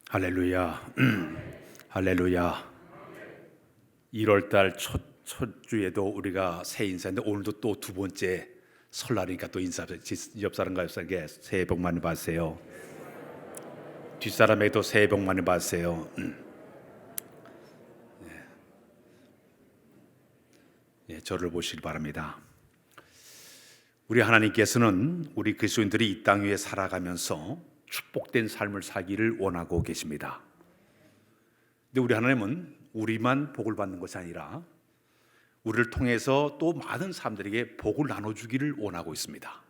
할렐루야. 할렐루야. 1월달 첫 주에도 우리가 새해 인사인데 오늘도 또 두 번째 설날이니까 또 인사. 옆 사람과 옆 사람에게 새해 복 많이 받으세요. 뒷사람에게도 새해 복 많이 받으세요. 예, 저를 보시기 바랍니다. 우리 하나님께서는 우리 그리스도인들이 이 땅 위에 살아가면서 축복된 삶을 살기를 원하고 계십니다. 근데 우리 하나님은 우리만 복을 받는 것이 아니라 우리를 통해서 또 많은 사람들에게 복을 나눠주기를 원하고 있습니다.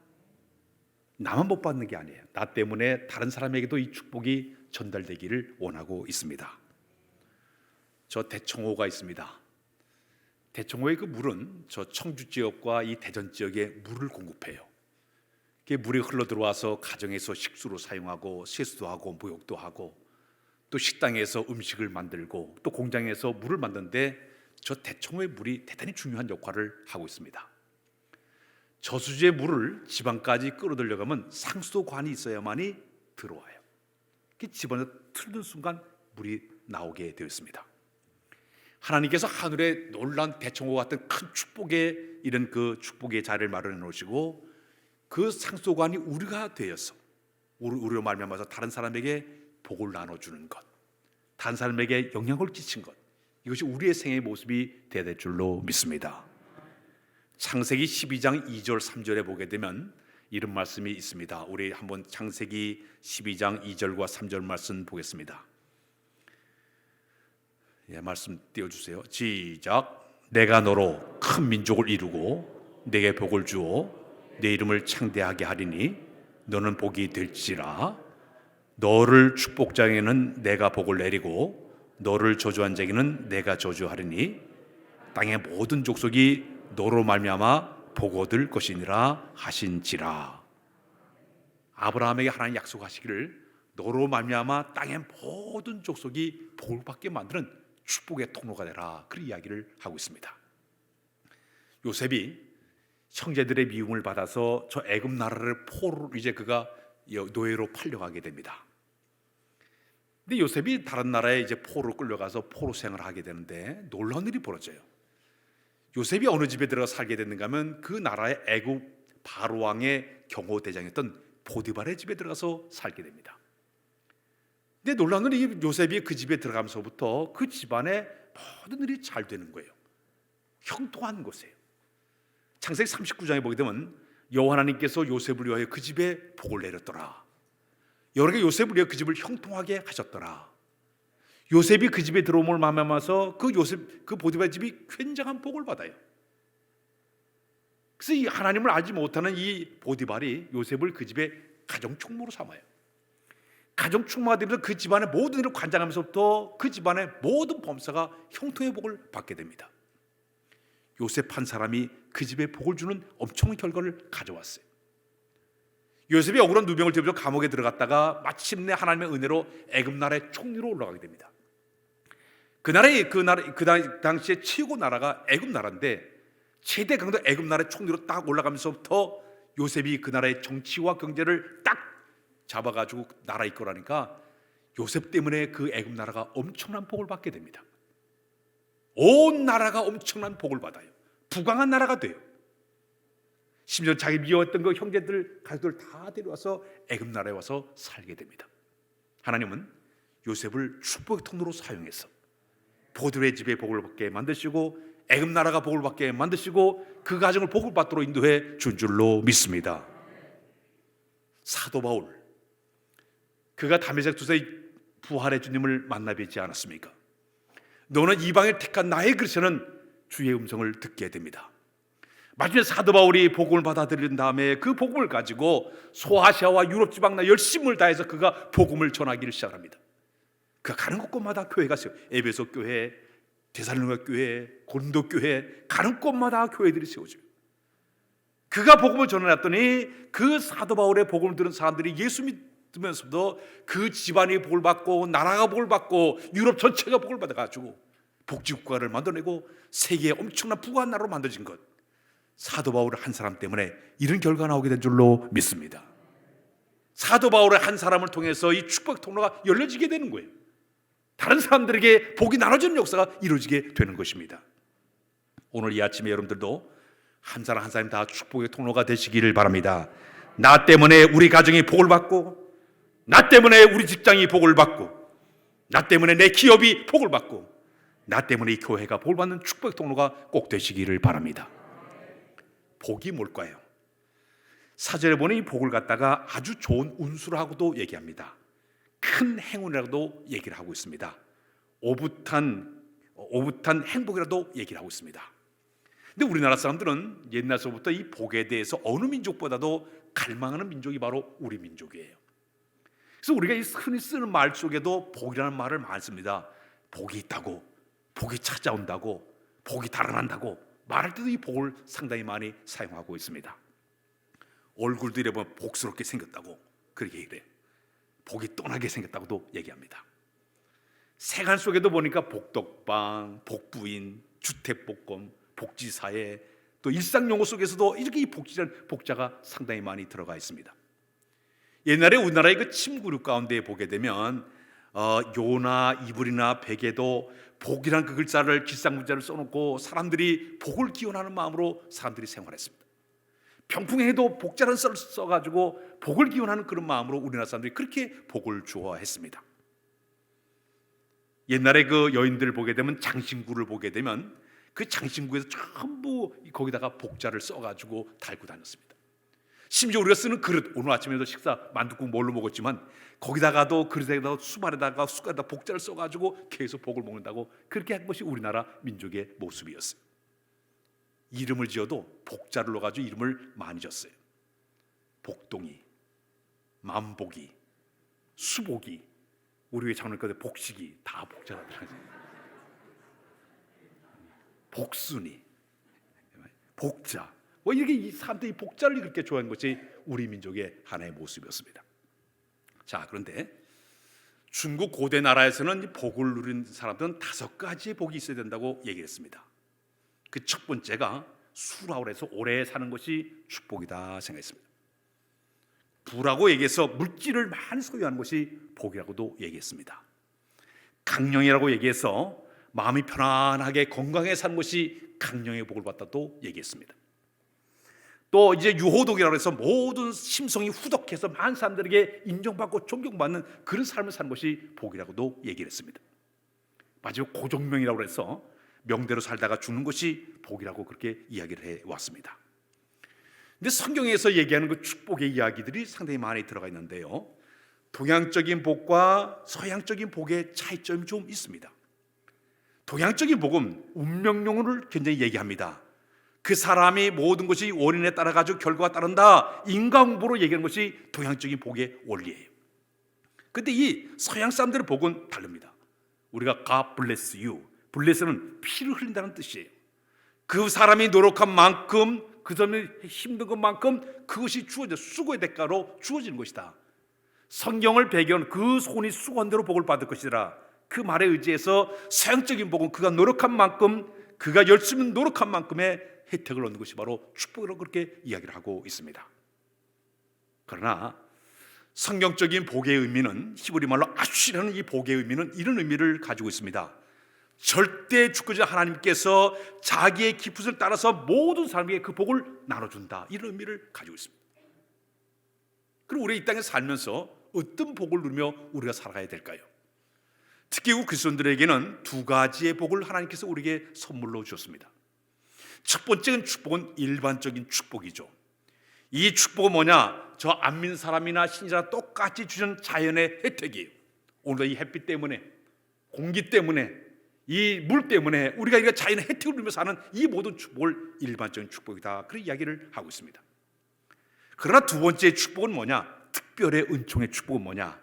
나만 복 받는 게 아니에요. 나 때문에 다른 사람에게도 이 축복이 전달되기를 원하고 있습니다. 저 대청호가 있습니다. 대청호의 그 물은 저 청주 지역과 이 대전 지역에 물을 공급해요. 물이 흘러 들어와서 가정에서 식수로 사용하고 세수도 하고 목욕도 하고 또 식당에서 음식을 만들고 또 공장에서 물을 만드는데 저 대청호의 물이 대단히 중요한 역할을 하고 있습니다. 저수지의 물을 지방까지 끌어들여가면 상수도관이 있어야만이 들어와요. 집안에서 틀는 순간 물이 나오게 되었습니다. 하나님께서 하늘에 놀라운 대청호 같은 큰 축복의 이런 그 축복의 자리를 마련해 놓으시고 그 상수도관이 우리가 되어서 우리로 말미암아서 다른 사람에게 복을 나눠주는 것, 다른 사람에게 영향을 끼친 것, 이것이 우리의 생애의 모습이 되어야 될 줄로 믿습니다. 창세기 12장 2절 3절에 보게 되면 이런 말씀이 있습니다. 우리 한번 창세기 12장 2절과 3절 말씀 보겠습니다. 예, 말씀 띄워주세요. 시작. 내가 너로 큰 민족을 이루고 내게 복을 주어 내 이름을 창대하게 하리니 너는 복이 될지라. 너를 축복자에게는 내가 복을 내리고 너를 저주한 자에게는 내가 저주하리니 땅의 모든 족속이 너로 말미암아 복 얻을 것이니라 하신지라. 아브라함에게 하나님 약속하시기를 너로 말미암아 땅의 모든 족속이 복을 받게 만드는 축복의 통로가 되라, 그런 이야기를 하고 있습니다. 요셉이 형제들의 미움을 받아서 저 애굽 나라를 포로로 이제 그가 노예로 팔려가게 됩니다. 근데 요셉이 다른 나라에 이제 포로로 끌려가서 포로 생활을 하게 되는데 놀라운 일이 벌어져요. 요셉이 어느 집에 들어가 살게 됐는가 하면 그 나라의 애굽 바로 왕의 경호대장이었던 보디발의 집에 들어가서 살게 됩니다. 근데 놀라운 일이 요셉이 그 집에 들어가면서부터 그 집안의 모든 일이 잘 되는 거예요. 형통한 곳이에요. 창세기 39장에 보게 되면 여호와 하나님께서 요셉을 위하여 그 집에 복을 내렸더라. 여러분께 요셉을 위하여 그 집을 형통하게 하셨더라. 요셉이 그 집에 들어옴을 말미암아서 그 보디발 집이 굉장한 복을 받아요. 그래서 이 하나님을 알지 못하는 이 보디발이 요셉을 그 집에 가정총무로 삼아요. 가정총무가 되면서 그 집안의 모든 일을 관장하면서부터 그 집안의 모든 범사가 형통의 복을 받게 됩니다. 요셉 한 사람이 그 집에 복을 주는 엄청난 결과를 가져왔어요. 요셉이 억울한 누명을 들면서 감옥에 들어갔다가 마침내 하나님의 은혜로 애굽 나라의 총리로 올라가게 됩니다. 그 당시에 최고 나라가 애굽 나라인데 최대 강도 애굽 나라의 총리로 딱 올라가면서부터 요셉이 그 나라의 정치와 경제를 딱 잡아가지고 나라 이끌어가니까 요셉 때문에 그 애굽 나라가 엄청난 복을 받게 됩니다. 온 나라가 엄청난 복을 받아요. 부강한 나라가 돼요. 심지어 자기 미워했던 그 형제들, 가족들 다 데려와서 애굽 나라에 와서 살게 됩니다. 하나님은 요셉을 축복의 통로로 사용해서 보드의 집에 복을 받게 만드시고 애굽 나라가 복을 받게 만드시고 그 가정을 복을 받도록 인도해 준 줄로 믿습니다. 사도 바울, 그가 다메섹 투사에 부활의 주님을 만나 뵙지 않았습니까? 너는 이방을 택한 나의 그릇에는 주의 음성을 듣게 됩니다. 마침내 사도 바울이 복음을 받아들인 다음에 그 복음을 가지고 소아시아와 유럽 지방 열심을 다해서 그가 복음을 전하기를 시작합니다. 그가 가는 곳곳마다 교회가 있어요. 에베소 교회, 데살로니가 교회, 고린도 교회, 가는 곳마다 교회들이 세워져요. 그가 복음을 전해놨더니 그 사도 바울의 복음을 들은 사람들이 예수 믿으면서도 그 집안이 복을 받고 나라가 복을 받고 유럽 전체가 복을 받아가지고 복지국가를 만들어내고 세계의 엄청난 부유한 나라로 만들어진 것, 사도 바울 한 사람 때문에 이런 결과가 나오게 된 줄로 믿습니다. 사도 바울의 한 사람을 통해서 이 축복 통로가 열려지게 되는 거예요. 다른 사람들에게 복이 나눠지는 역사가 이루어지게 되는 것입니다. 오늘 이 아침에 여러분들도 한 사람 한 사람 다 축복의 통로가 되시기를 바랍니다. 나 때문에 우리 가정이 복을 받고, 나 때문에 우리 직장이 복을 받고, 나 때문에 내 기업이 복을 받고, 나 때문에 이 교회가 복을 받는 축복 통로가 꼭 되시기를 바랍니다. 복이 뭘까요? 사절에 보니 이 복을 갖다가 아주 좋은 운수라고도 얘기합니다. 큰 행운이라고도 얘기를 하고 있습니다. 오붓한 행복이라도 얘기를 하고 있습니다. 근데 우리나라 사람들은 옛날서부터 이 복에 대해서 어느 민족보다도 갈망하는 민족이 바로 우리 민족이에요. 그래서 우리가 이 흔히 쓰는 말 속에도 복이라는 말을 많이 씁니다. 복이 있다고, 복이 찾아온다고, 복이 달아난다고 말할 때도 이 복을 상당히 많이 사용하고 있습니다. 얼굴도 이래보면 복스럽게 생겼다고 그렇게 얘기해요. 복이 떠나게 생겼다고도 얘기합니다. 세간 속에도 보니까 복덕방, 복부인, 주택복권, 복지사회, 또 일상용어 속에서도 이렇게 이 복지라는 복자가 상당히 많이 들어가 있습니다. 옛날에 우리나라의 그 침구류 가운데 보게 되면 요나 이불이나 베개도 복이란 그 글자를 길상문자를 써놓고 사람들이 복을 기원하는 마음으로 사람들이 생활했습니다. 병풍에도 복자라는 썰을 써가지고 복을 기원하는 그런 마음으로 우리나라 사람들이 그렇게 복을 좋아했습니다. 옛날에 그 여인들을 보게 되면 장신구를 보게 되면 그 장신구에서 전부 거기다가 복자를 써가지고 달고 다녔습니다. 심지어 우리가 쓰는 그릇, 오늘 아침에도 식사 만둣국 뭘로 먹었지만 거기다가도 그릇에다가 수발에다가 숟갈에다 복자를 써가지고 계속 복을 먹는다고 그렇게 한 것이 우리나라 민족의 모습이었어요. 이름을 지어도 복자를 넣어가지고 이름을 많이 졌어요. 복동이, 만복이, 수복이, 우리 장로님께서 복식이 다 복자라 들어가요. 복순이, 복자, 이렇게 이 사람들이 복자를 그렇게 좋아하는 것이 우리 민족의 하나의 모습이었습니다. 자, 그런데 중국 고대 나라에서는 복을 누린 사람들은 5가지의 복이 있어야 된다고 얘기했습니다. 그 첫 번째가 수라고 해서 오래 사는 것이 축복이다 생각했습니다. 부라고 얘기해서 물질을 많이 소유하는 것이 복이라고도 얘기했습니다. 강령이라고 얘기해서 마음이 편안하게 건강하게 사는 것이 강령의 복을 받다도 얘기했습니다. 또 이제 유호독이라고 해서 모든 심성이 후덕해서 많은 사람들에게 인정받고 존경받는 그런 삶을 사는 것이 복이라고도 얘기를 했습니다. 마지막 고종명이라고 해서 명대로 살다가 죽는 것이 복이라고 그렇게 이야기를 해왔습니다. 근데 성경에서 얘기하는 그 축복의 이야기들이 상당히 많이 들어가 있는데요, 동양적인 복과 서양적인 복의 차이점이 좀 있습니다. 동양적인 복은 운명론을 굉장히 얘기합니다. 그 사람이 모든 것이 원인에 따라 가지고 결과가 따른다, 인과응보로 얘기하는 것이 동양적인 복의 원리예요. 그런데 이 서양 사람들의 복은 다릅니다. 우리가 God bless you, bless는 피를 흘린다는 뜻이에요. 그 사람이 노력한 만큼, 그 사람이 힘든 것만큼 그것이 주어져 수고의 대가로 주어지는 것이다. 성경을 배경 그 손이 수고한 대로 복을 받을 것이라. 그 말에 의지해서 서양적인 복은 그가 노력한 만큼, 그가 열심히 노력한 만큼의 혜택을 얻는 것이 바로 축복이라고 그렇게 이야기를 하고 있습니다. 그러나 성경적인 복의 의미는, 히브리 말로 아슈라는 이 복의 의미는 이런 의미를 가지고 있습니다. 절대 주권자 하나님께서 자기의 기쁘심을 따라서 모든 사람에게 그 복을 나눠준다, 이런 의미를 가지고 있습니다. 그럼 우리가 이 땅에 살면서 어떤 복을 누리며 우리가 살아가야 될까요? 특히 우리 그리스도인들에게는 2가지의 복을 하나님께서 우리에게 선물로 주셨습니다. 첫 번째는 축복은 일반적인 축복이죠. 이 축복은 뭐냐? 저 안 믿는 사람이나 신자나 똑같이 주신 자연의 혜택이에요. 오늘도 이 햇빛 때문에, 공기 때문에, 이 물 때문에 우리가 이 자연의 혜택을 누리며 사는 이 모든 축복을 일반적인 축복이다, 그런 이야기를 하고 있습니다. 그러나 두 번째 축복은 뭐냐? 특별의 은총의 축복은 뭐냐?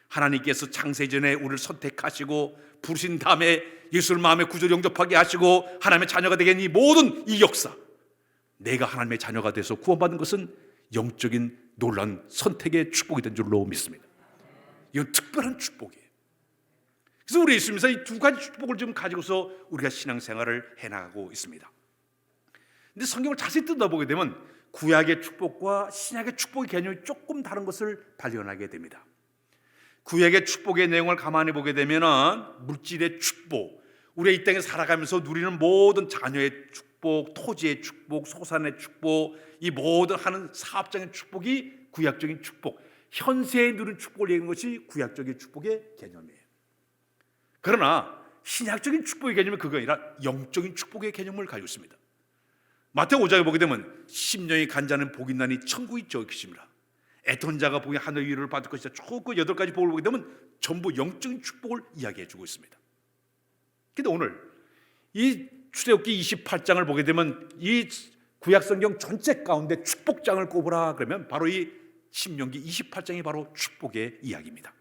하나님께서 창세 전에 우리를 선택하시고 부르신 다음에 예수를 마음의 구주로 영접하게 하시고 하나님의 자녀가 되게 한 이 모든 이 역사, 내가 하나님의 자녀가 돼서 구원받은 것은 영적인 놀라운 선택의 축복이 된 줄로 믿습니다. 이건 특별한 축복이에요. 그래서 우리 예수님께서 이 2가지 축복을 좀 가지고서 우리가 신앙생활을 해나가고 있습니다. 근데 성경을 자세히 뜯어보게 되면 구약의 축복과 신약의 축복의 개념이 조금 다른 것을 발견하게 됩니다. 구약의 축복의 내용을 가만히 보게 되면 물질의 축복, 우리가 이 땅에 살아가면서 누리는 모든 자녀의 축복, 토지의 축복, 소산의 축복, 이 모든 하는 사업장의 축복이 구약적인 축복, 현세에 누리는 축복을 얘기하는 것이 구약적인 축복의 개념이에요. 그러나 신약적인 축복의 개념은 그거 아니라 영적인 축복의 개념을 가지고 있습니다. 마태오 5장에 보게 되면 심령이 간자는 복이 나니 천국이 저기 계십니다. 애통한 자가 복이 하늘 위로를 받을 것이다. 쭉 8가지 복을 보게 되면 전부 영적인 축복을 이야기해 주고 있습니다. 근데 오늘 이 출애굽기 28장을 보게 되면 이 구약성경 전체 가운데 축복장을 꼽으라 그러면 바로 이 신명기 28장이 바로 축복의 이야기입니다.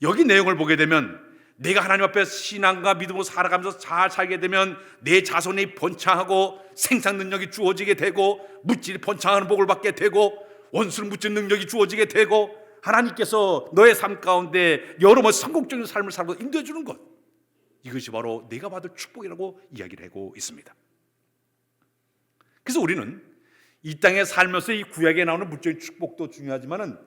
여기 내용을 보게 되면 내가 하나님 앞에 신앙과 믿음으로 살아가면서 잘 살게 되면 내 자손이 번창하고 생산 능력이 주어지게 되고 물질이 번창하는 복을 받게 되고 원수를 묻는 능력이 주어지게 되고 하나님께서 너의 삶 가운데 여러 성공적인 삶을 살고 인도해 주는 것, 이것이 바로 내가 받을 축복이라고 이야기를 하고 있습니다. 그래서 우리는 이 땅에 살면서 이 구약에 나오는 물질적인 축복도 중요하지만은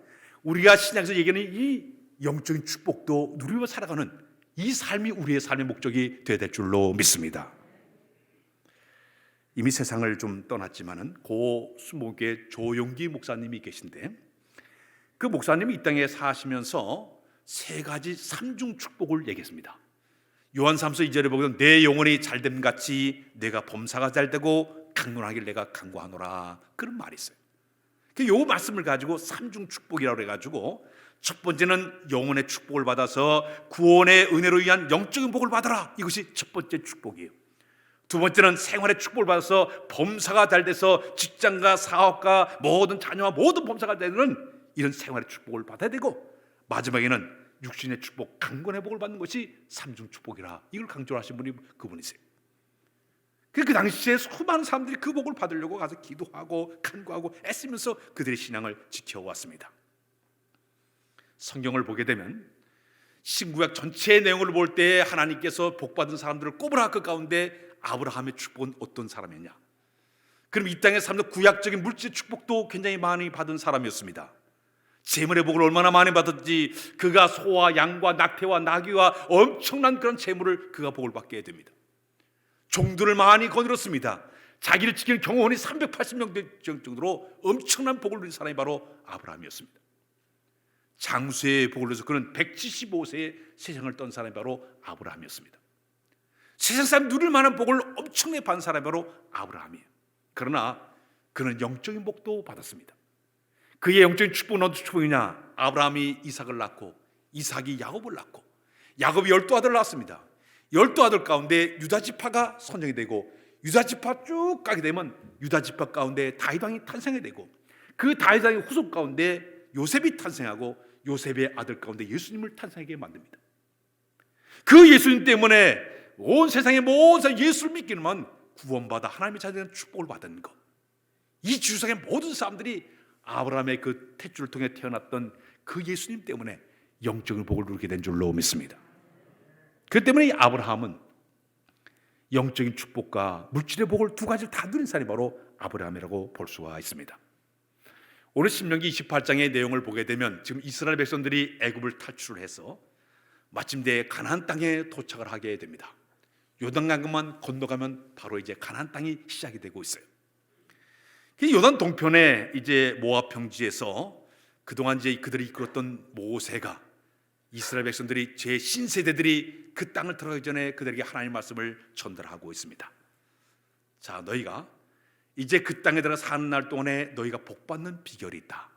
우리가 신약에서 얘기하는 이 영적인 축복도 누리며 살아가는 이 삶이 우리의 삶의 목적이 되어야 될 줄로 믿습니다. 이미 세상을 좀 떠났지만은 고 수목의 조용기 목사님이 계신데, 그 목사님이 이 땅에 사시면서 3가지 삼중 축복을 얘기했습니다. 요한 3서 2절에 보면 내 영혼이 잘됨 같이 내가 범사가 잘되고 강론하길 내가 강구하노라, 그런 말이 있어요. 이 말씀을 가지고 삼중 축복이라고 해가지고, 첫 번째는 영혼의 축복을 받아서 구원의 은혜로 위한 영적인 복을 받아라, 이것이 첫 번째 축복이에요. 두 번째는 생활의 축복을 받아서 범사가 잘 돼서 직장과 사업과 모든 자녀와 모든 범사가 되는 이런 생활의 축복을 받아야 되고, 마지막에는 육신의 축복, 강건의 복을 받는 것이 삼중 축복이라, 이걸 강조하신 분이 그분이세요. 그 당시에 수많은 사람들이 그 복을 받으려고 가서 기도하고 간구하고 애쓰면서 그들의 신앙을 지켜왔습니다. 성경을 보게 되면 신구약 전체의 내용을 볼 때 하나님께서 복받은 사람들을 꼽으라, 그 가운데 아브라함의 축복은 어떤 사람이었냐? 그럼 이 땅의 사람들 구약적인 물질 축복도 굉장히 많이 받은 사람이었습니다. 재물의 복을 얼마나 많이 받았지, 그가 소와 양과 낙태와 나귀와 엄청난 그런 재물을 그가 복을 받게 됩니다. 종들을 많이 거느렸습니다. 자기를 지키는 경호원이 380명 될 정도로 엄청난 복을 누린 사람이 바로 아브라함이었습니다. 장수의 복을 누려서 그는 175세에 세상을 떤 사람이 바로 아브라함이었습니다. 세상 사람 누릴 만한 복을 엄청나게 받은 사람이 바로 아브라함이에요. 그러나 그는 영적인 복도 받았습니다. 그의 영적인 축복은 어떤 축복이냐? 아브라함이 이삭을 낳고 이삭이 야곱을 낳고 야곱이 12아들을 낳았습니다. 12아들 가운데 유다지파가 선정이 되고, 유다지파 쭉 가게 되면 유다지파 가운데 다윗왕이 탄생이 되고, 그 다윗왕의 후손 가운데 요셉이 탄생하고 요셉의 아들 가운데 예수님을 탄생하게 만듭니다. 그 예수님 때문에 온 세상의 모든 사람이 예수를 믿기만 구원받아 하나님의 자녀된 축복을 받은 것, 이 지구상의 모든 사람들이 아브라함의 그 탯줄을 통해 태어났던 그 예수님 때문에 영적인 복을 누리게 된 줄로 믿습니다. 그 때문에 이 아브라함은 영적인 축복과 물질의 복을 두 가지를 다 누린 사람이 바로 아브라함이라고 볼 수가 있습니다. 오늘 신명기 28장의 내용을 보게 되면 지금 이스라엘 백성들이 애굽을 탈출을 해서 마침내 가나안 땅에 도착을 하게 됩니다. 요단강만 건너가면 바로 이제 가나안 땅이 시작이 되고 있어요. 요단 동편에 이제 모압 평지에서 그동안 이제 그들이 이끌었던 모세가, 이스라엘 백성들이 제 신세대들이 그 땅을 들어가기 전에 그들에게 하나님의 말씀을 전달하고 있습니다. 자, 너희가 이제 그 땅에 들어가 사는 날 동안에 너희가 복받는 비결이 있다.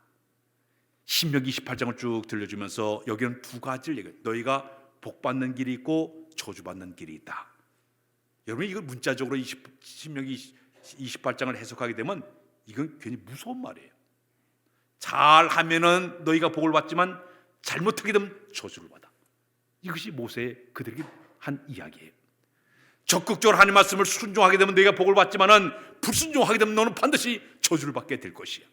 신명기 28장을 쭉 들려주면서 여기는 두 가지를 얘기해요. 너희가 복받는 길이 있고 저주받는 길이 있다. 여러분, 이걸 문자적으로 신명기 28장을 해석하게 되면 이건 괜히 무서운 말이에요. 잘하면은 너희가 복을 받지만 잘못하게 되면 저주를 받아. 이것이 모세의 그들에게 한 이야기예요. 적극적으로 하나님 말씀을 순종하게 되면 너희가 복을 받지만은 불순종하게 되면 너는 반드시 저주를 받게 될 것이야.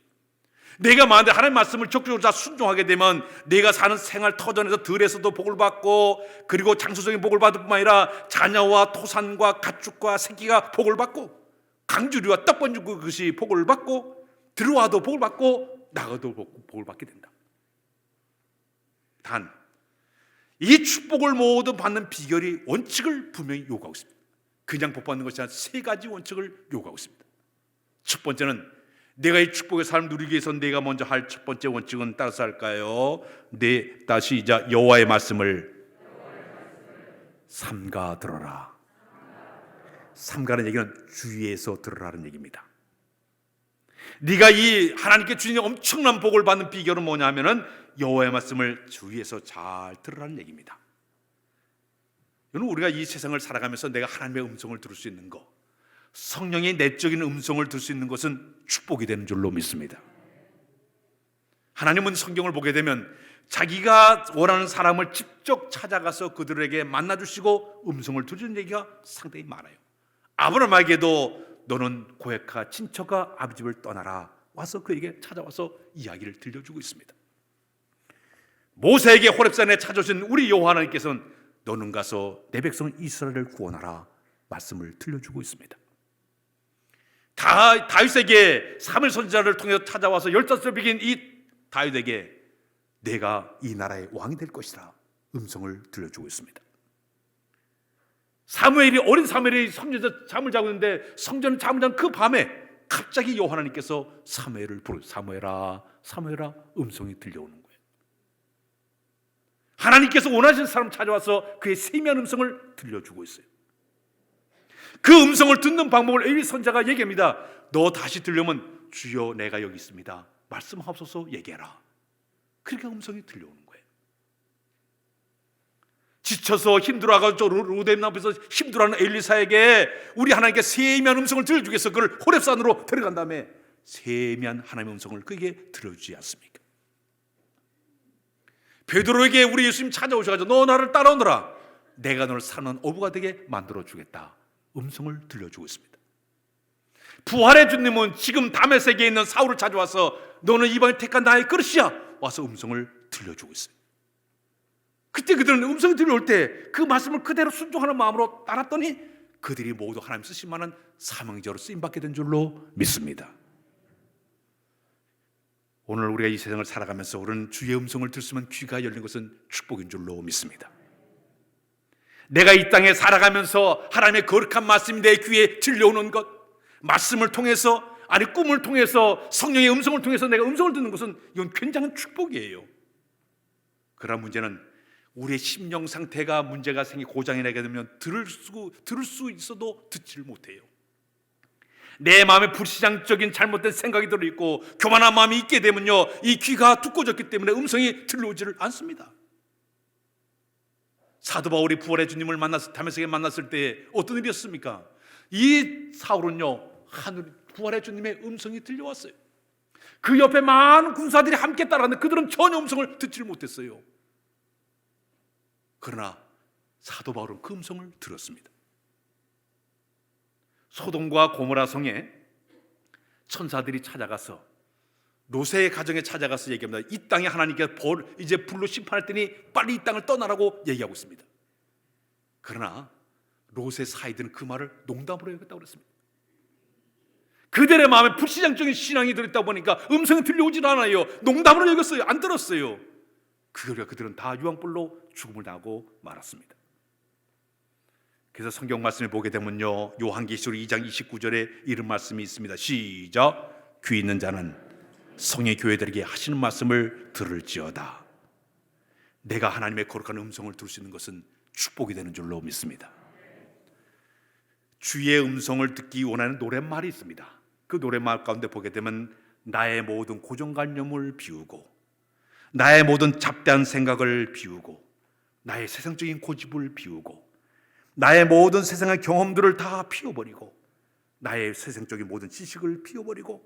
내가 만약에 하나님 말씀을 적극적으로 다 순종하게 되면 내가 사는 생활 터전에서 들에서도 복을 받고, 그리고 장소적인 복을 받을 뿐만 아니라 자녀와 토산과 가축과 새끼가 복을 받고, 강주리와 떡 번주고 그것이 복을 받고, 들어와도 복을 받고 나가도 복을 받게 된다. 단 이 축복을 모두 받는 비결이 원칙을 분명히 요구하고 있습니다. 그냥 복 받는 것이 아니라 세 가지 원칙을 요구하고 있습니다. 첫 번째는 내가 이 축복의 삶을 누리기 위해서 내가 먼저 할 첫 번째 원칙은 따라서 할까요? 다시 이제 여호와의 말씀을 삼가 들어라. 삼가는 얘기는 주위에서 들으라는 얘기입니다. 네가 이 하나님께 주신 엄청난 복을 받는 비결은 뭐냐면은 여호와의 말씀을 주위에서 잘 들으라는 얘기입니다. 여러분, 우리가 이 세상을 살아가면서 내가 하나님의 음성을 들을 수 있는 것, 성령의 내적인 음성을 들을 수 있는 것은 축복이 되는 줄로 믿습니다. 하나님은 성경을 보게 되면 자기가 원하는 사람을 직접 찾아가서 그들에게 만나주시고 음성을 들으는 얘기가 상당히 많아요. 아브라함에게도 너는 고액과 친척과 아비 집을 떠나라 와서 그에게 찾아와서 이야기를 들려주고 있습니다. 모세에게 호렙산에 찾아오신 우리 여호와 하나님께서는 너는 가서 내 백성 이스라엘을 구원하라 말씀을 들려주고 있습니다. 다윗에게 사무엘 선지자를 통해서 찾아와서 15살 비긴 이 다윗에게 내가 이 나라의 왕이 될 것이라 음성을 들려주고 있습니다. 어린 사무엘이 성전에서 잠을 자고 있는데 성전 잠을 잔 그 밤에 갑자기 여호와 하나님께서 사무엘을 부르 사무엘아 사무엘아 음성이 들려오는 거예요. 하나님께서 원하시는 사람 찾아와서 그의 세미한 음성을 들려주고 있어요. 그 음성을 듣는 방법을 엘리 선지자가 얘기합니다. 너 다시 들려면 주여 내가 여기 있습니다 말씀하옵소서 얘기해라. 그렇게 음성이 들려오는 거예요. 지쳐서 힘들어가지고 로뎀 앞에서 힘들어하는 엘리사에게 우리 하나님께 세미한 음성을 들려주기 위해서 그를 호렙산으로 데려간 다음에 세미한 하나님의 음성을 그에게 들려주지 않습니까? 베드로에게 우리 예수님 찾아오셔가지고 너 나를 따라오너라 내가 너를 사는 어부가 되게 만들어주겠다 음성을 들려주고 있습니다. 부활의 주님은 지금 다메섹에 있는 사울을 찾아와서 너는 이번에 택한 나의 그릇이야 와서 음성을 들려주고 있어요. 그때 그들은 음성이 들려올 때 그 말씀을 그대로 순종하는 마음으로 따랐더니 그들이 모두 하나님 쓰실 만한 사명자로 쓰임받게 된 줄로 믿습니다. 오늘 우리가 이 세상을 살아가면서 우리는 주의 음성을 들으면 귀가 열린 것은 축복인 줄로 믿습니다. 내가 이 땅에 살아가면서 하나님의 거룩한 말씀이 내 귀에 들려오는 것, 말씀을 통해서 아니 꿈을 통해서 성령의 음성을 통해서 내가 음성을 듣는 것은 이건 굉장한 축복이에요. 그러나 문제는 우리의 심령 상태가 문제가 고장이 나게 되면 들을 수 있어도 듣지를 못해요. 내 마음에 불시장적인 잘못된 생각이 들어있고 교만한 마음이 있게 되면요 이 귀가 두꺼워졌기 때문에 음성이 들려오지를 않습니다. 사도 바울이 부활의 주님을 다메섹에 만났을 때 어떤 일이었습니까? 이 사울은요 부활의 주님의 음성이 들려왔어요. 그 옆에 많은 군사들이 함께 따라갔는데 그들은 전혀 음성을 듣지를 못했어요. 그러나 사도 바울은 그 음성을 들었습니다. 소돔과 고모라 성에 천사들이 찾아가서 롯의 가정에 찾아가서 얘기합니다. 이 땅에 하나님께서 이제 불로 심판할 테니 빨리 이 땅을 떠나라고 얘기하고 있습니다. 그러나 롯의 사이들은 그 말을 농담으로 여겼다고 그랬습니다. 그들의 마음에 불시장적인 신앙이 들어있다 보니까 음성이 들려오질 않아요. 농담으로 여겼어요. 안 들었어요. 그들은 다 유황불로 죽음을 당하고 말았습니다. 그래서 성경 말씀을 보게 되면요 요한계시록 2장 29절에 이런 말씀이 있습니다. 시작. 귀 있는 자는 성의 교회들에게 하시는 말씀을 들을지어다. 내가 하나님의 거룩한 음성을 들을 수 있는 것은 축복이 되는 줄로 믿습니다. 주의 음성을 듣기 원하는 노랫말이 있습니다. 그 노랫말 가운데 보게 되면 나의 모든 고정관념을 비우고 나의 모든 잡다한 생각을 비우고 나의 세상적인 고집을 비우고 나의 모든 세상의 경험들을 다 피워버리고 나의 세상적인 모든 지식을 피워버리고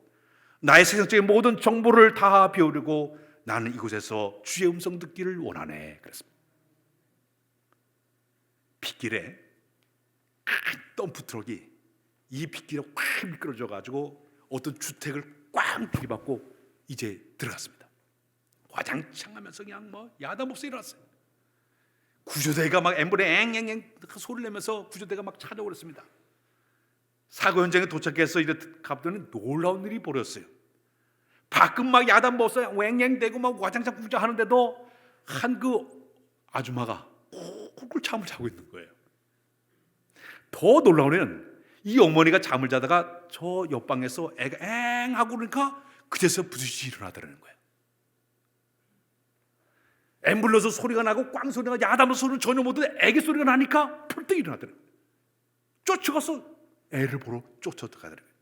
나의 세상적인 모든 정보를 다 비워버리고 나는 이곳에서 주의 음성 듣기를 원하네 그랬습니다. 빗길에 큰 덤프트럭이 이 빗길에 꽉 미끄러져 가지고 어떤 주택을 꽉 들이받고 이제 들어갔습니다. 와장창 하면서 그냥 야단 목소리 일어났어요. 구조대가 막 앰뷸런스 앵앵앵 소리를 내면서 구조대가 막 찾아오랬습니다. 사고 현장에 도착해서 이제 가보더니 놀라운 일이 벌어졌어요. 밖은 막 야단 벗어 왱왱대고 막 와장창 구장 하는데도 한 그 아줌마가 꿀꿀 잠을 자고 있는 거예요. 더 놀라운 거는 이 어머니가 잠을 자다가 저 옆방에서 애가 엥 하고 그러니까 그제서 부딪히 일어나더라는 거예요. 앰뷸런스 소리가 나고 꽝 소리가 야단 소리는 전혀 못 듣는데 애기 소리가 나니까 펄떡 일어나더라는 거예요. 쫓아가서 애를 보러 쫓아가더라고요.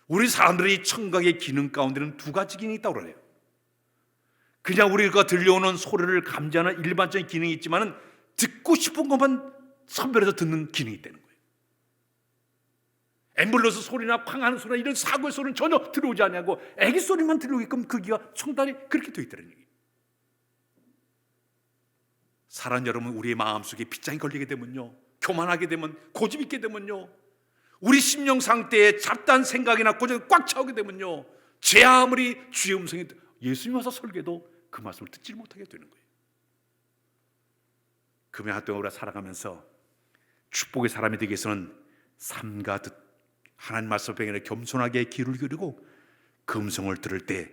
우리 사람들이 청각의 기능 가운데는 두 가지 기능이 있다고 그래요. 그냥 우리가 들려오는 소리를 감지하는 일반적인 기능이 있지만 듣고 싶은 것만 선별해서 듣는 기능이 있다는 거예요. 앰뷸런스 소리나 쾅 하는 소리나 이런 사고의 소리는 전혀 들어오지 않냐고 애기 소리만 들어오게끔 그 귀가 청단이 그렇게 되어 있다는 얘기예요. 사랑 여러분, 우리의 마음속에 빗장이 걸리게 되면요, 교만하게 되면, 고집 있게 되면요, 우리 심령 상태에 잡다한 생각이나 고집이 꽉 차오게 되면요, 제 아무리 주의 음성이 예수님 와서 설계도 그 말씀을 듣지 못하게 되는 거예요. 금요 동안 우리가 살아가면서 축복의 사람이 되기 위해서는 삼가 듣 하나님 말씀 앞에 겸손하게 귀를 기울이고 그 음성을 들을 때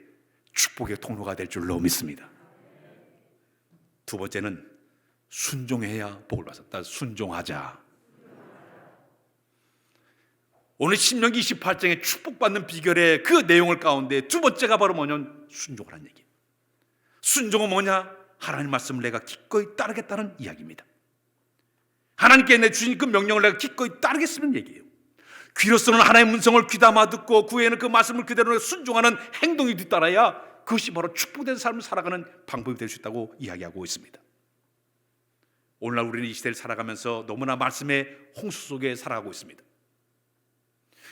축복의 통로가 될 줄로 믿습니다. 두 번째는 순종해야 복을 받았다. 순종하자. 오늘 신명기 28장의 축복받는 비결의 그 내용을 가운데 두 번째가 바로 뭐냐면 순종하라는 얘기예요. 순종은 뭐냐? 하나님 말씀을 내가 기꺼이 따르겠다는 이야기입니다. 하나님께 내주신 그 명령을 내가 기꺼이 따르겠다는 얘기예요. 귀로서는 하나님의 음성을 귀담아 듣고 구에는 그 말씀을 그대로 순종하는 행동이 뒤따라야 그것이 바로 축복된 삶을 살아가는 방법이 될 수 있다고 이야기하고 있습니다. 오늘날 우리는 이 시대를 살아가면서 너무나 말씀의 홍수 속에 살아가고 있습니다.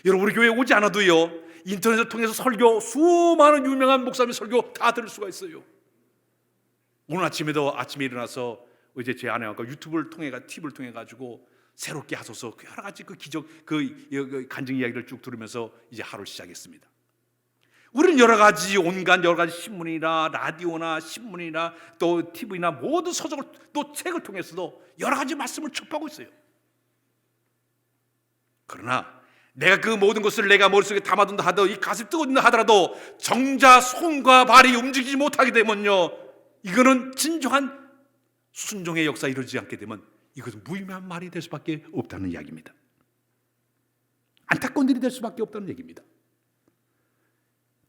여러분, 우리 교회에 오지 않아도요, 인터넷을 통해서 설교, 수많은 유명한 목사님의 설교 다 들을 수가 있어요. 오늘 아침에도 아침에 일어나서 이제 제 아내가 유튜브를 통해 팁을 통해 가지고 새롭게 하소서 여러 가지 그 기적 그 간증 이야기를 쭉 들으면서 이제 하루를 시작했습니다. 우리는 여러 가지 온갖 여러 가지 신문이나 라디오나 신문이나 또 TV나 모든 서적을 또 책을 통해서도 여러 가지 말씀을 접하고 있어요. 그러나 내가 그 모든 것을 내가 머릿속에 담아둔다 하더라도 이 가슴이 뜨거워진다 하더라도 정작 손과 발이 움직이지 못하게 되면요, 이거는 진정한 순종의 역사가 이루어지지 않게 되면 이것은 무의미한 말이 될 수밖에 없다는 이야기입니다. 안타까운 일이 될 수밖에 없다는 얘기입니다.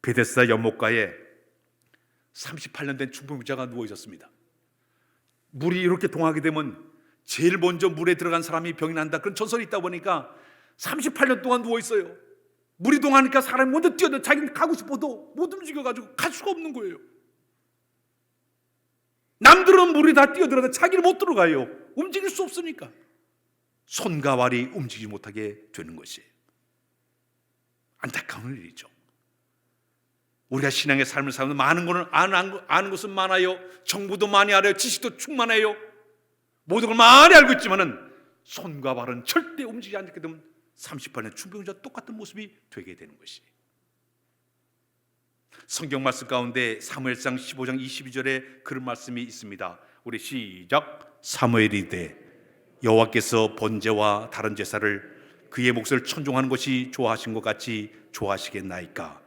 베데스다 연못가에 38년 된 중풍자가 누워 있었습니다. 물이 이렇게 동하게 되면 제일 먼저 물에 들어간 사람이 병이 난다, 그런 전설이 있다 보니까 38년 동안 누워 있어요. 물이 동하니까 사람이 먼저 뛰어들어 자기는 가고 싶어도 못 움직여가지고 갈 수가 없는 거예요. 남들은 물이 다 뛰어들어도 자기는 못 들어가요. 움직일 수 없으니까 손과 발이 움직이지 못하게 되는 것이에요. 안타까운 일이죠. 우리가 신앙의 삶을 사는 많은 거는 아는 것은 많아요. 정보도 많이 알아요. 지식도 충만해요. 모든 걸 많이 알고 있지만은 손과 발은 절대 움직이지 않게 되면 38년 중병자와 똑같은 모습이 되게 되는 것이에요. 성경 말씀 가운데 사무엘상 15장 22절에 그런 말씀이 있습니다. 우리 시작. 사무엘이 이르되 여호와께서 번제와 다른 제사를 그의 몫을 천종하는 것이 좋아하신 것 같이 좋아하시겠나이까.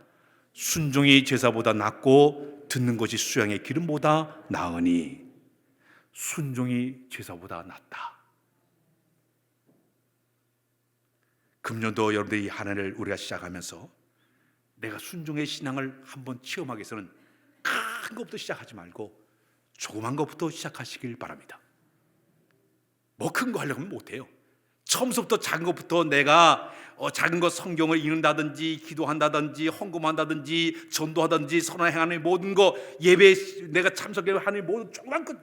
순종이 제사보다 낫고 듣는 것이 수양의 기름보다 나으니. 순종이 제사보다 낫다. 금년도 여러분들이 한 해를 우리가 시작하면서 내가 순종의 신앙을 한번 체험하기 위해서는 큰 것부터 시작하지 말고 조그만 것부터 시작하시길 바랍니다. 뭐 큰 거 하려면 못해요. 처음부터 작은 것부터 내가 작은 것 성경을 읽는다든지 기도한다든지 헌금한다든지 전도하든지 선한 행하는 모든 거 예배 내가 참석하는 모든 조그만 것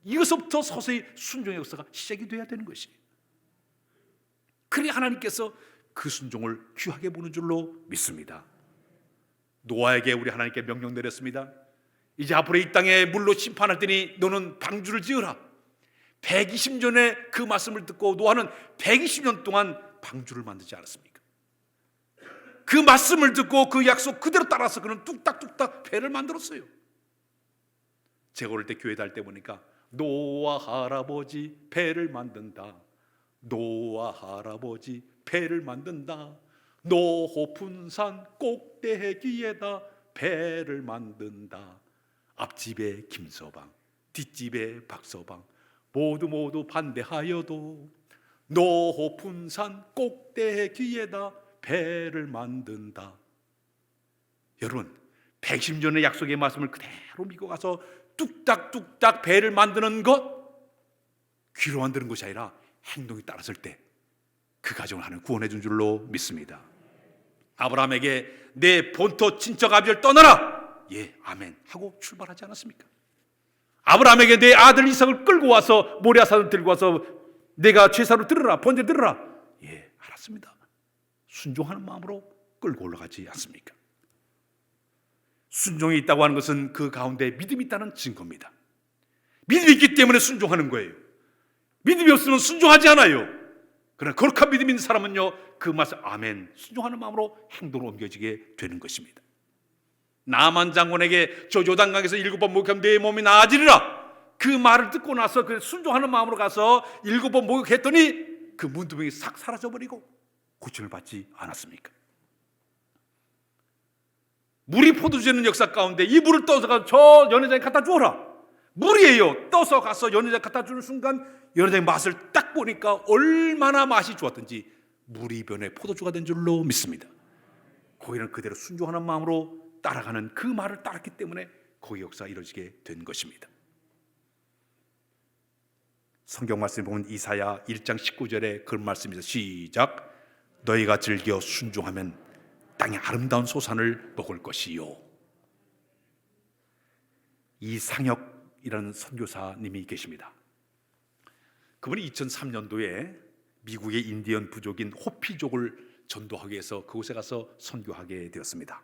이것부터 서서히 순종의 역사가 시작이 돼야 되는 것이에요. 그래야 하나님께서 그 순종을 귀하게 보는 줄로 믿습니다. 노아에게 우리 하나님께 명령 내렸습니다. 이제 앞으로 이 땅에 물로 심판할 때니 너는 방주를 지으라. 120년의 그 말씀을 듣고 노아는 120년 동안 방주를 만들지 않았습니까? 그 말씀을 듣고 그 약속 그대로 따라서 그는 뚝딱뚝딱 배를 만들었어요. 제가 어릴 때 교회 다닐 때 보니까 노아 할아버지 배를 만든다. 노아 할아버지 배를 만든다. 높은 산 꼭대기에다 배를 만든다. 앞집에 김서방, 뒷집에 박서방, 모두 반대하여도 높은 산 꼭대기에다 배를 만든다. 여러분, 110년의 약속의 말씀을 그대로 믿고 가서 뚝딱뚝딱 배를 만드는 것, 귀로만 들은 것이 아니라 행동이 따랐을 때 그 가정을 하나님 구원해 준 줄로 믿습니다. 아브라함에게 내 본토 친척 아비를 떠나라, 예 아멘 하고 출발하지 않았습니까? 아브라함에게 내 아들 이삭을 끌고 와서 모리아산을 들고 와서 내가 제사로 들으라, 번제 들으라, 예 알았습니다. 순종하는 마음으로 끌고 올라가지 않습니까? 순종이 있다고 하는 것은 그 가운데 믿음이 있다는 증거입니다. 믿음이 있기 때문에 순종하는 거예요. 믿음이 없으면 순종하지 않아요. 그러나 거룩한 믿음 있는 사람은요, 그 말씀 아멘 순종하는 마음으로 행동으로 옮겨지게 되는 것입니다. 나만 장군에게 저 요단강에서 7번 목욕하면 내 몸이 나아지리라, 그 말을 듣고 나서 그 순종하는 마음으로 가서 7번 목욕했더니 그 문두병이 싹 사라져버리고 고침을 받지 않았습니까? 물이 포도주 되는 역사 가운데 이 물을 떠서 가서 저 연회장에 갖다 주어라, 물이에요. 떠서 가서 연회장에 갖다 주는 순간 연회장의 맛을 딱 보니까 얼마나 맛이 좋았던지 물이 변해 포도주가 된 줄로 믿습니다. 거기는 그대로 순종하는 마음으로 따라가는 그 말을 따랐기 때문에 거기 역사가 이루어지게 된 것입니다. 성경 말씀 보면 이사야 1장 19절에 그런 말씀이죠. 시작. 너희가 즐겨 순종하면 땅의 아름다운 소산을 먹을 것이요. 이상혁이라는 선교사님이 계십니다. 그분이 2003년도에 미국의 인디언 부족인 호피족을 전도하기 위해서 그곳에 가서 선교하게 되었습니다.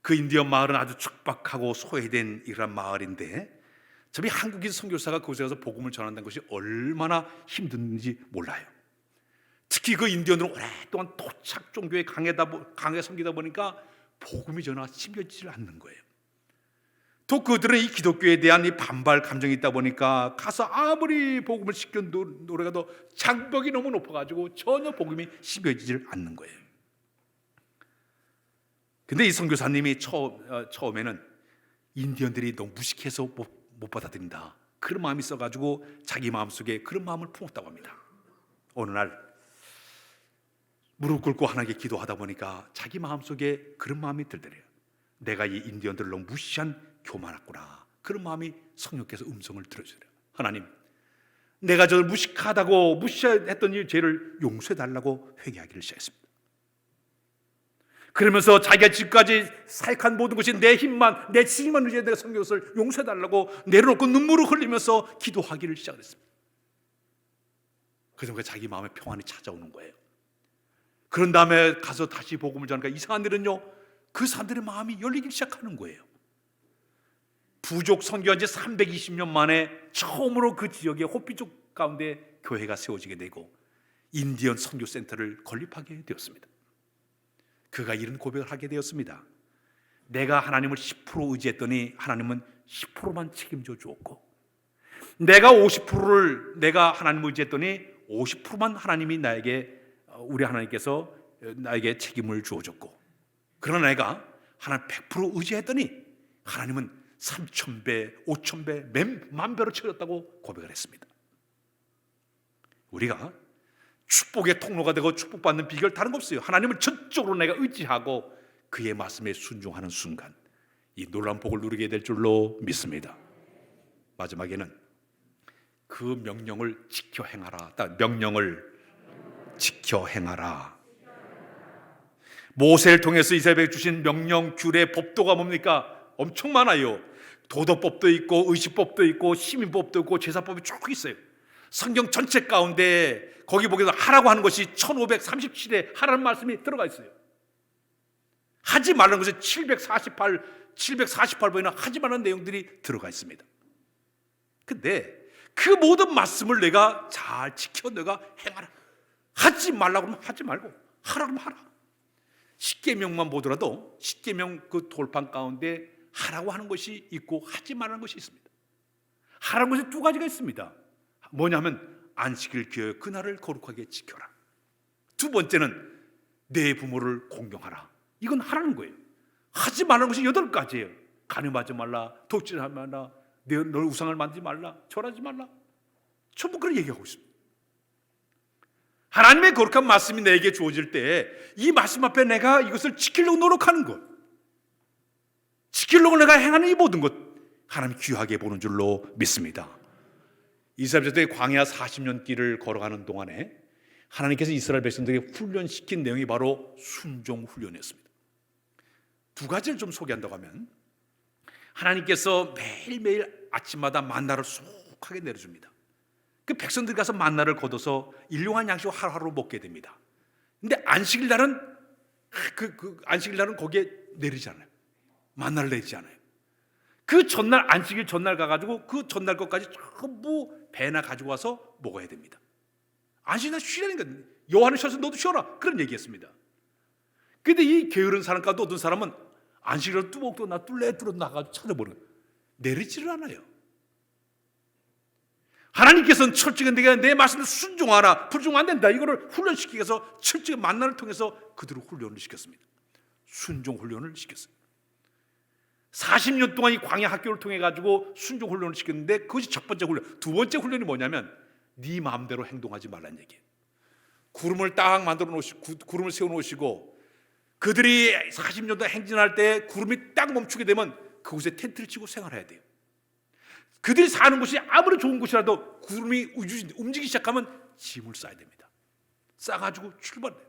그 인디언 마을은 아주 척박하고 소외된 이런 마을인데 저희 한국인 선교사가 그곳에 가서 복음을 전한다는 것이 얼마나 힘든지 몰라요. 특히 그 인디언들은 오랫동안 토착 종교에 강하게 섬기다 보니까 복음이 전하 심겨지질 않는 거예요. 또 그들은 이 기독교에 대한 이 반발 감정이 있다 보니까 가서 아무리 복음을 시켜 노래가도 장벽이 너무 높아가지고 전혀 복음이 심겨지질 않는 거예요. 근데 이 선교사님이 처음에는 인디언들이 너무 무식해서 못 받아들인다, 그런 마음이 있어가지고 자기 마음속에 그런 마음을 품었다고 합니다. 어느 날 무릎 꿇고 하나님께 기도하다 보니까 자기 마음속에 그런 마음이 들더래요. 내가 이 인디언들을 너무 무시한 교만했구나, 그런 마음이 성령께서 음성을 들어주더래요. 하나님, 내가 저를 무식하다고 무시했던 이 죄를 용서해달라고 회개하기를 시작했습니다. 그러면서 자기가 지금까지 사역한 모든 것이 내 힘만, 내 지식만 의지해 내가 섬긴 것을 용서해달라고 내려놓고 눈물을 흘리면서 기도하기를 시작했습니다. 그래서 자기 마음에 평안이 찾아오는 거예요. 그런 다음에 가서 다시 복음을 전하니까 이상한 일은요, 그 사람들의 마음이 열리기 시작하는 거예요. 부족 선교한 지 320년 만에 처음으로 그 지역의 호피족 가운데 교회가 세워지게 되고 인디언 선교센터를 건립하게 되었습니다. 그가 이런 고백을 하게 되었습니다. 내가 하나님을 10% 의지했더니 하나님은 10%만 책임져 주었고, 내가 50%를 내가 하나님을 의지했더니 50%만 하나님이 우리 하나님께서 나에게 책임을 주어줬고, 그러나 내가 하나님 100% 의지했더니 하나님은 3,000배, 5,000배, 만 배로 채웠다고 고백을 했습니다. 우리가 축복의 통로가 되고 축복받는 비결 다른 거 없어요. 하나님을 전적으로 내가 의지하고 그의 말씀에 순종하는 순간 이 놀라운 복을 누리게 될 줄로 믿습니다. 마지막에는 그 명령을 지켜 행하라. 명령을 지켜 행하라. 모세를 통해서 이스라엘에게 주신 명령, 규례, 법도가 뭡니까? 엄청 많아요. 도덕법도 있고 의식법도 있고 시민법도 있고 제사법이 쭉 있어요. 성경 전체 가운데 거기 보기에도 하라고 하는 것이 1537에 하라는 말씀이 들어가 있어요. 하지 말라는 것이 748번이나 하지 말라는 내용들이 들어가 있습니다. 근데 그 모든 말씀을 내가 잘 지켜 내가 행하라. 하지 말라고 하면 하지 말고 하라고 하면 하라. 십계명만 보더라도 십계명 그 돌판 가운데 하라고 하는 것이 있고 하지 말라는 것이 있습니다. 하라는 것이 두 가지가 있습니다. 뭐냐면 안식일 기어이 그날을 거룩하게 지켜라. 두 번째는 내 부모를 공경하라. 이건 하라는 거예요. 하지 말라는 것이 8가지예요. 간음하지 말라, 독질하지 말라, 널 우상을 만지지 말라, 절하지 말라. 전부 그런 얘기하고 있습니다. 하나님의 거룩한 말씀이 내게 주어질 때 이 말씀 앞에 내가 이것을 지키려고 노력하는 것, 지키려고 내가 행하는 이 모든 것, 하나님 귀하게 보는 줄로 믿습니다. 이스라엘 백성들이 광야 40년 길을 걸어가는 동안에 하나님께서 이스라엘 백성들에게 훈련시킨 내용이 바로 순종 훈련이었습니다. 2가지를 좀 소개한다고 하면, 하나님께서 매일매일 아침마다 만나를 쏙하게 내려줍니다. 그 백성들이 가서 만나를 거둬서 일용할 양식을 하루하루 먹게 됩니다. 근데 안식일 날은 안식일 날은 거기에 내리지 않아요. 만나를 내리지 않아요. 그 전날, 안식일 전날 가가지고 그 전날 것까지 전부 배나 가지고 와서 먹어야 됩니다. 안식일 날 쉬라는 거예요. 여호와는 쉬어서 너도 쉬어라, 그런 얘기했습니다. 근데 이 게으른 사람 가운데 어떤 사람은 안식일을 뚜벅뚜벅 나 뚫레뚫어 나가서 찾아보는, 내리지를 않아요. 하나님께서는 철저히 내가 내 말씀을 순종하라, 불순종 안 된다, 이거를 훈련시키기 위해서 철저히 만나를 통해서 그들을 훈련을 시켰습니다. 순종 훈련을 시켰어요. 40년 동안 이 광야 학교를 통해 가지고 순종 훈련을 시켰는데, 그것이 첫 번째 훈련. 2번째 훈련이 뭐냐면 네 마음대로 행동하지 말라는 얘기예요. 구름을 딱 만들어 놓으시고, 구름을 세워 놓으시고, 그들이 40년 동안 행진할 때 구름이 딱 멈추게 되면 그곳에 텐트를 치고 생활해야 돼요. 그들이 사는 곳이 아무리 좋은 곳이라도 구름이 움직이기 시작하면 짐을 싸야 됩니다. 싸가지고 출발해요.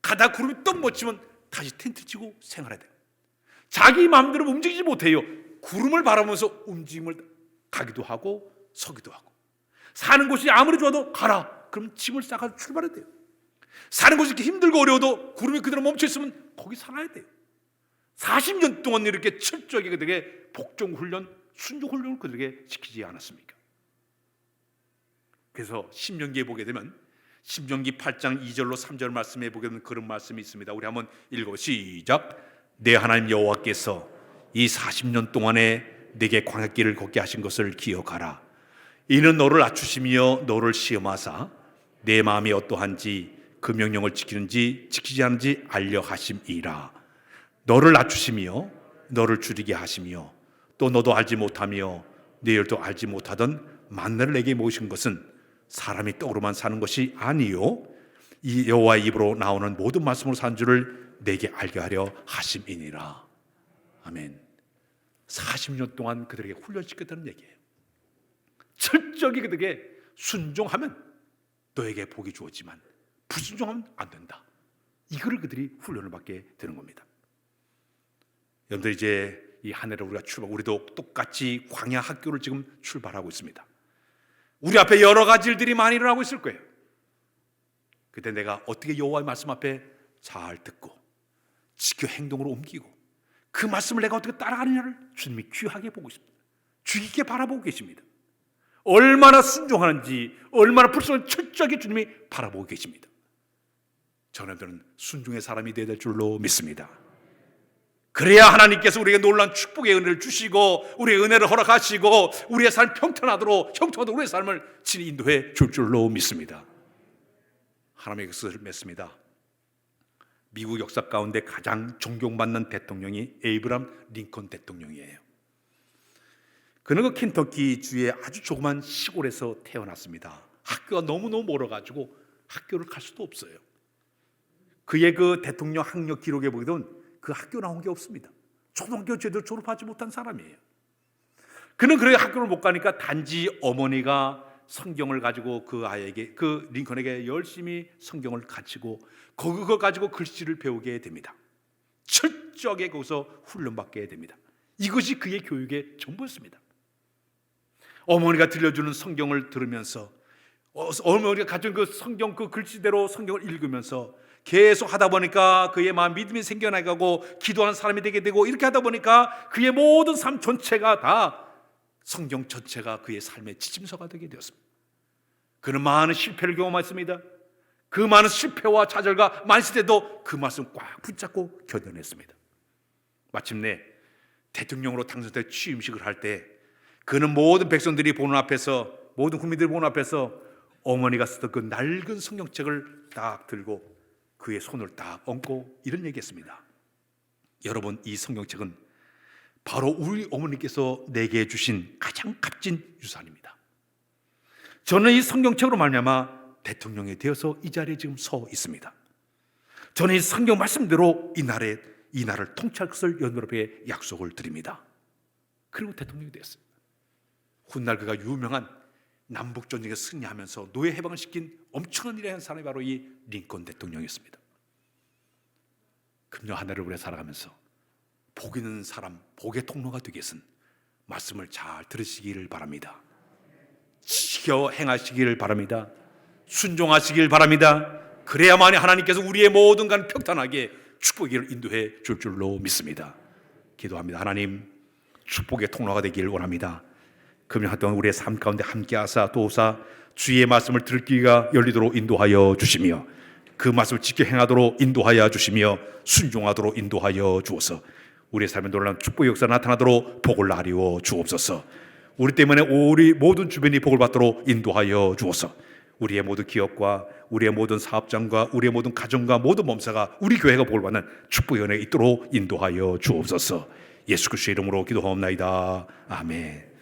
가다 구름이 떡 멈추면 다시 텐트 치고 생활해야 돼요. 자기 마음대로 움직이지 못해요. 구름을 바라보면서 움직임을 가기도 하고 서기도 하고. 사는 곳이 아무리 좋아도 가라, 그럼 짐을 싸가지고 출발해야 돼요. 사는 곳이 이렇게 힘들고 어려워도 구름이 그대로 멈춰 있으면 거기 살아야 돼요. 40년 동안 이렇게 철저하게 그들에게 복종훈련, 순종훈련을 그들에게 시키지 않았습니까? 그래서 신명기에 보게 되면 신명기 8장 2절로 3절 말씀에 보게 되면 그런 말씀이 있습니다. 우리 한번 읽어 시작. 내 하나님 여호와께서 이 40년 동안에 내게 광야길을 걷게 하신 것을 기억하라. 이는 너를 낮추시며 너를 시험하사 내 마음이 어떠한지 그 명령을 지키는지 지키지 않는지 알려 하심이라. 너를 낮추시며 너를 줄이게 하시며 또 너도 알지 못하며 내 열도 알지 못하던 만나를 내게 모신 것은 사람이 떡으로만 사는 것이 아니요 이 여호와의 입으로 나오는 모든 말씀으로 사는 줄을 내게 알게 하려 하심이니라. 아멘. 40년 동안 그들에게 훈련시켰다는 얘기예요. 철저히 그들에게 순종하면 너에게 복이 주어지만 불순종하면 안 된다. 이거를 그들이 훈련을 받게 되는 겁니다. 여러분들, 이제 이 한 해를 우리가 우리도 똑같이 광야 학교를 지금 출발하고 있습니다. 우리 앞에 여러 가지 일들이 많이 일어나고 있을 거예요. 그때 내가 어떻게 여호와의 말씀 앞에 잘 듣고 지켜 행동으로 옮기고 그 말씀을 내가 어떻게 따라가느냐를 주님이 귀하게 보고 있습니다. 주의 깊게 바라보고 계십니다. 얼마나 순종하는지, 얼마나 불순종하는지 철저하게 주님이 바라보고 계십니다. 저는 순종의 사람이 되어야 될 줄로 믿습니다. 그래야 하나님께서 우리에게 놀라운 축복의 은혜를 주시고 우리의 은혜를 허락하시고 우리의 삶 평탄하도록 형통하도록 우리의 삶을 친히 인도해 줄 줄로 믿습니다. 하나님의 것을 믿습니다. 미국 역사 가운데 가장 존경받는 대통령이 에이브람 링컨 대통령이에요. 그는 그 켄터키 주의 아주 조그만 시골에서 태어났습니다. 학교가 너무너무 멀어가지고 학교를 갈 수도 없어요. 그의 그 대통령 학력 기록에 보게 되면 그 학교 나온 게 없습니다. 초등학교 제대로 졸업하지 못한 사람이에요. 그는 그렇게 학교를 못 가니까 단지 어머니가 성경을 가지고 그 아이에게, 그 링컨에게 열심히 성경을 가르치고 그거 가지고 글씨를 배우게 됩니다. 철저하게 거기서 훈련받게 됩니다. 이것이 그의 교육의 전부였습니다. 어머니가 들려주는 성경을 들으면서 어머니가 가진 그 성경 그 글씨대로 성경을 읽으면서 계속 하다 보니까 그의 마음 믿음이 생겨나가고 기도하는 사람이 되게 되고 이렇게 하다 보니까 그의 모든 삶 전체가 다 성경 전체가 그의 삶의 지침서가 되게 되었습니다. 그는 많은 실패를 경험했습니다. 그 많은 실패와 좌절과 많이 있을 때도 그 말씀 꽉 붙잡고 견뎌냈습니다. 마침내 대통령으로 당선돼 취임식을 할 때 그는 모든 백성들이 보는 앞에서, 모든 국민들이 보는 앞에서 어머니가 쓰던 그 낡은 성경책을 딱 들고 그의 손을 딱 얹고 이런 얘기했습니다. 여러분, 이 성경책은 바로 우리 어머니께서 내게 주신 가장 값진 유산입니다. 저는 이 성경책으로 말미암아 대통령이 되어서 이 자리에 지금 서 있습니다. 저는 이 성경 말씀대로 이 나라를 통치할 것을 여러분에게 약속을 드립니다. 그리고 대통령이 되었어요. 훗날 그가 유명한 남북전쟁에 승리하면서 노예 해방을 시킨 엄청난 일을 한 사람이 바로 이 링컨 대통령이었습니다. 금요 한 해를 우리가 살아가면서 복 있는 사람, 복의 통로가 되기 위해서는 말씀을 잘 들으시기를 바랍니다. 지켜 행하시기를 바랍니다. 순종하시길 바랍니다. 그래야만이 하나님께서 우리의 모든 간 평탄하게 축복을 인도해 줄 줄로 믿습니다. 기도합니다. 하나님, 축복의 통로가 되기를 원합니다. 금요 한 동안 우리의 삶 가운데 함께 하사 도우사 주의 말씀을 들을 귀가 열리도록 인도하여 주시며 그 말씀을 지켜 행하도록 인도하여 주시며 순종하도록 인도하여 주옵소서. 우리의 삶에 놀라운 축복의 역사가 나타나도록 복을 나리워 주옵소서. 우리 때문에 우리 모든 주변이 복을 받도록 인도하여 주옵소서. 우리의 모든 기업과 우리의 모든 사업장과 우리의 모든 가정과 모든 범사가 우리 교회가 복을 받는 축복의 은혜가 있도록 인도하여 주옵소서. 예수 그리스도의 이름으로 기도하옵나이다. 아멘.